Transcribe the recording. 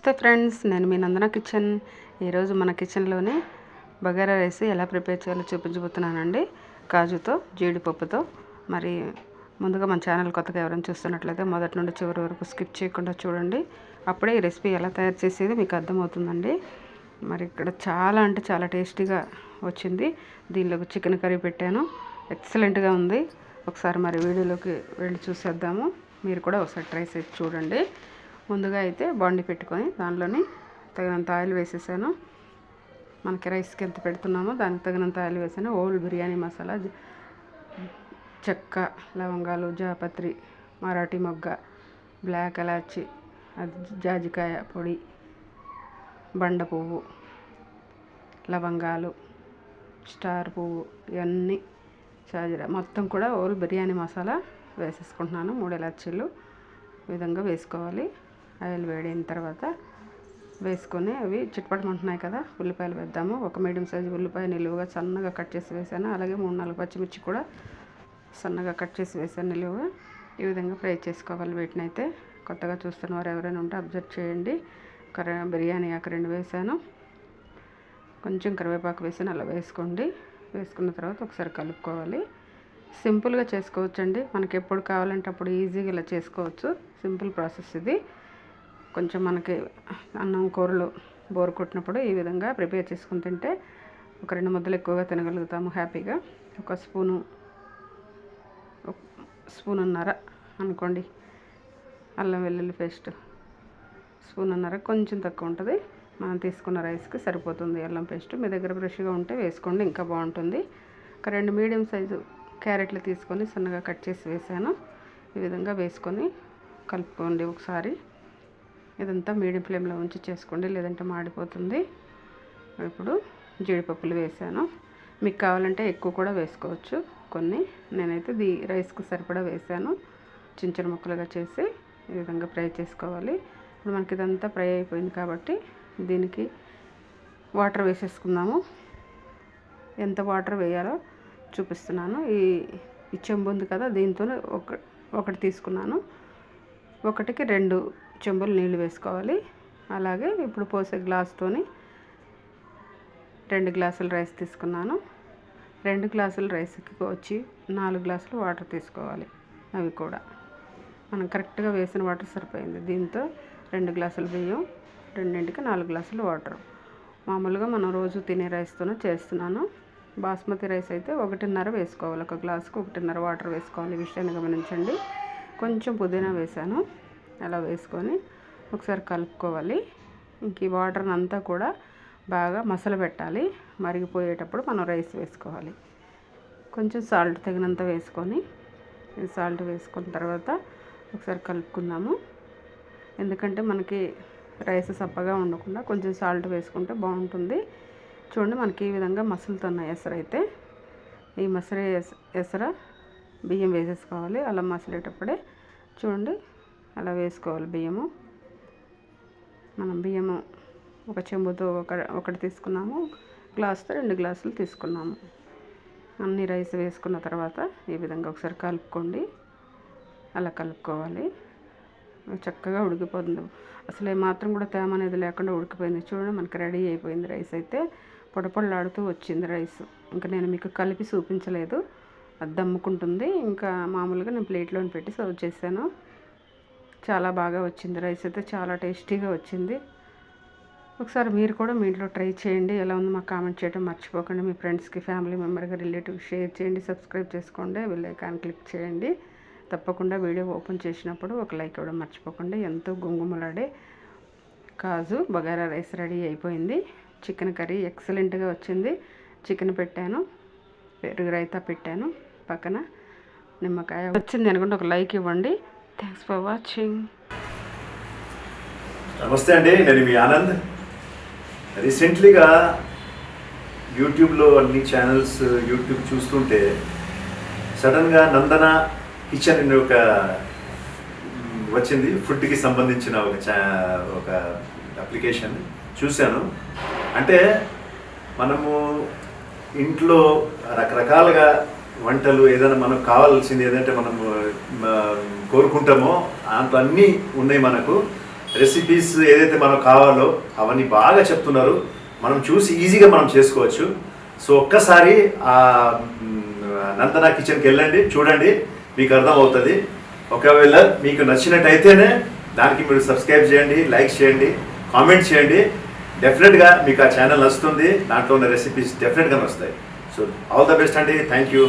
నమస్తే ఫ్రెండ్స్, నేను మీ నందన కిచెన్. ఈరోజు మన కిచెన్లోనే బగారా రైస్ ఎలా ప్రిపేర్ చేయాలో చూపించబోతున్నానండి. కాజుతో, జీడిపప్పుతో. మరి ముందుగా మన ఛానల్ కొత్తగా ఎవరైనా చూస్తున్నట్లయితే మొదటి నుండి చివరి వరకు స్కిప్ చేయకుండా చూడండి. అప్పుడే ఈ రెసిపీ ఎలా తయారు చేసేది మీకు అర్థమవుతుందండి. మరి ఇక్కడ చాలా అంటే చాలా టేస్టీగా వచ్చింది. దీనిలోకి చికెన్ కర్రీ పెట్టాను, ఎక్సలెంట్గా ఉంది. ఒకసారి మరి వీడియోలోకి వెళ్ళి చూసేద్దాము. మీరు కూడా ఒకసారి ట్రై చేసి చూడండి. ముందుగా అయితే బాండి పెట్టుకొని దానిలోని తగినంత ఆయిల్ వేసేసాను. మనకి రైస్కి ఎంత పెడుతున్నామో దానికి తగినంత ఆయిల్ వేసాను. ఓల్డ్ బిర్యానీ మసాలా, చెక్క, లవంగాలు, జాపత్రి, మరాఠీ మొగ్గ, బ్లాక్ ఎలాచి, జాజికాయ పొడి, బండ పువ్వు, లవంగాలు, స్టార్ పువ్వు, ఇవన్నీ షాజీరా మొత్తం కూడా ఓల్డ్ బిర్యానీ మసాలా వేసేసుకుంటున్నాను. 3 ఇలాచీలు ఈ విధంగా వేసుకోవాలి. ఆయిల్ వేడిన తర్వాత వేసుకొని అవి చిట్పటమంటున్నాయి కదా, ఉల్లిపాయలు వేద్దాము. ఒక మీడియం సైజు ఉల్లిపాయ నిలువుగా సన్నగా కట్ చేసి వేసాను. అలాగే 3-4 పచ్చిమిర్చి కూడా సన్నగా కట్ చేసి వేసాను నిలువుగా. ఈ విధంగా ఫ్రై చేసుకోవాలి వీటిని. అయితే కొత్తగా చూస్తున్న వారు ఎవరైనా ఉంటే అబ్జర్వ్ చేయండి. బిర్యానీ ఆకు 2 వేసాను, కొంచెం కరివేపాకు వేసాను. అలా వేసుకోండి. వేసుకున్న తర్వాత ఒకసారి కలుపుకోవాలి. సింపుల్గా చేసుకోవచ్చండి. మనకి ఎప్పుడు కావాలంటే అప్పుడు ఈజీగా ఇలా చేసుకోవచ్చు. సింపుల్ ప్రాసెస్ ఇది. కొంచెం మనకి అన్నం కూరలు బోర్ కొట్టినప్పుడు ఈ విధంగా ప్రిపేర్ చేసుకుని తింటే ఒక 2 ముద్దలు ఎక్కువగా తినగలుగుతాము హ్యాపీగా. ఒక స్పూన్నర అనుకోండి అల్లం వెల్లుల్లి పేస్ట్, స్పూన్నర కొంచెం తక్కువ ఉంటుంది. మనం తీసుకున్న రైస్కి సరిపోతుంది అల్లం పేస్ట్. మీ దగ్గర ఫ్రెష్గా ఉంటే వేసుకోండి, ఇంకా బాగుంటుంది. ఒక 2 మీడియం సైజు క్యారెట్లు తీసుకొని సన్నగా కట్ చేసి వేసాను. ఈ విధంగా వేసుకొని కలుపుకోండి ఒకసారి. ఇదంతా మీడియం ఫ్లేమ్లో ఉంచి చేసుకోండి, లేదంటే మాడిపోతుంది. ఇప్పుడు జీడిపప్పులు వేసాను. మీకు కావాలంటే ఎక్కువ కూడా వేసుకోవచ్చు కొన్ని. నేనైతే రైస్కి సరిపడా వేసాను. చిన్న చిన్న ముక్కలుగా చేసి ఈ విధంగా ఫ్రై చేసుకోవాలి. ఇప్పుడు మనకి ఇదంతా ఫ్రై అయిపోయింది కాబట్టి దీనికి వాటర్ వేసేసుకుందాము. ఎంత వాటర్ వేయాలో చూపిస్తున్నాను. ఈ చెంబు ఉంది కదా, దీంతో ఒకటి తీసుకున్నాను. ఒకటికి 2 చెంబులు నీళ్ళు వేసుకోవాలి. అలాగే ఇప్పుడు పోసే గ్లాస్తోని 2 గ్లాసులు రైస్ తీసుకున్నాను. 2 గ్లాసుల రైస్కి వచ్చి 4 గ్లాసులు వాటర్ తీసుకోవాలి. అవి కూడా మనం కరెక్ట్గా వేసిన వాటర్ సరిపోయింది. దీంతో 2 గ్లాసులు బియ్యం, 2కి 4 గ్లాసులు వాటర్. మామూలుగా మనం రోజు తినే రైస్తోనే చేస్తున్నాను. బాస్మతి రైస్ అయితే 1.5 వేసుకోవాలి. ఒక గ్లాసుకు 1.5 వాటర్ వేసుకోవాలి. ఈ విషయాన్ని గమనించండి. కొంచెం పుదీనా వేసాను. అలా వేసుకొని ఒకసారి కలుపుకోవాలి. ఇంక ఈ వాటర్ని అంతా కూడా బాగా మసలబెట్టాలి. మరిగిపోయేటప్పుడు మనం రైస్ వేసుకోవాలి. కొంచెం సాల్ట్ తగినంత వేసుకొని, సాల్ట్ వేసుకున్న తర్వాత ఒకసారి కలుపుకుందాము. ఎందుకంటే మనకి రైస్ సప్పగా ఉండకుండా కొంచెం సాల్ట్ వేసుకుంటే బాగుంటుంది. చూడండి, మనకి ఈ విధంగా మసులుతున్న ఎసరైతే ఈ మసరే ఎసర బియ్యం వేసేసుకోవాలి. అలా మసిలేటప్పుడే చూడండి అలా వేసుకోవాలి బియ్యము. మనం బియ్యము ఒక చెంబుతో ఒకటి తీసుకున్నాము, గ్లాసుతో 2 గ్లాసులు తీసుకున్నాము. అన్ని రైస్ వేసుకున్న తర్వాత ఈ విధంగా ఒకసారి కలుపుకోండి. అలా కలుపుకోవాలి. చక్కగా ఉడికిపోతుంది. అసలు ఏమాత్రం కూడా తేమ అనేది లేకుండా ఉడికిపోయింది. చూడండి, మనకి రెడీ అయిపోయింది రైస్. అయితే పొడపొడలాడుతూ వచ్చింది రైస్. ఇంకా నేను మీకు కలిపి చూపించలేదు, అది దమ్ముకుంటుంది. ఇంకా మామూలుగా నేను ప్లేట్లోని పెట్టి సర్వ్ చేశాను. చాలా బాగా వచ్చింది రైస్ అయితే, చాలా టేస్టీగా వచ్చింది. ఒకసారి మీరు కూడా మీ ఇంట్లో ట్రై చేయండి. ఎలా ఉందో మాకు కామెంట్ చేయడం మర్చిపోకండి. మీ ఫ్రెండ్స్కి, ఫ్యామిలీ మెంబర్కి, రిలేటివ్కి షేర్ చేయండి. సబ్స్క్రైబ్ చేసుకోండి, బెల్ ఐకాన్ క్లిక్ చేయండి. తప్పకుండా వీడియో ఓపెన్ చేసినప్పుడు ఒక లైక్ ఇవ్వడం మర్చిపోకండి. ఎంతో గుంగుమలాడే కాజు బగారా రైస్ రెడీ అయిపోయింది. చికెన్ కర్రీ ఎక్సలెంట్గా వచ్చింది. చికెన్ పెట్టాను, పెరుగు రైతా పెట్టాను, పక్కన నిమ్మకాయ వచ్చింది అనుకుంటే ఒక లైక్ ఇవ్వండి. Thanks for watching. నమస్తే అండి, నేను మీ ఆనంద్. రీసెంట్లీగా యూట్యూబ్లో అన్ని ఛానల్స్ చూస్తుంటే సడన్గా నందన కిచెన్ అనే ఒక వచ్చింది. ఫుడ్కి సంబంధించిన ఒక అప్లికేషన్ చూశాను. అంటే మనము ఇంట్లో రకరకాలుగా వంటలు ఏదైనా మనకు కావాల్సింది ఏదంటే మనం కోరుకుంటామో దాంట్లో అన్నీ ఉన్నాయి మనకు. రెసిపీస్ ఏదైతే మనకు కావాలో అవన్నీ బాగా చెప్తున్నారు. మనం చూసి ఈజీగా మనం చేసుకోవచ్చు. సో ఒక్కసారి ఆ నందన కిచెన్కి వెళ్ళండి, చూడండి, మీకు అర్థమవుతుంది. ఒకవేళ మీకు నచ్చినట్టయితేనే దానికి మీరు సబ్స్క్రైబ్ చేయండి, లైక్ చేయండి, కామెంట్ చేయండి. డెఫినెట్గా మీకు ఆ ఛానల్ నచ్చుతుంది. దాంట్లో ఉన్న రెసిపీస్ డెఫినెట్గా వస్తాయి. సో ఆల్ ద బెస్ట్ అండి. Thank you.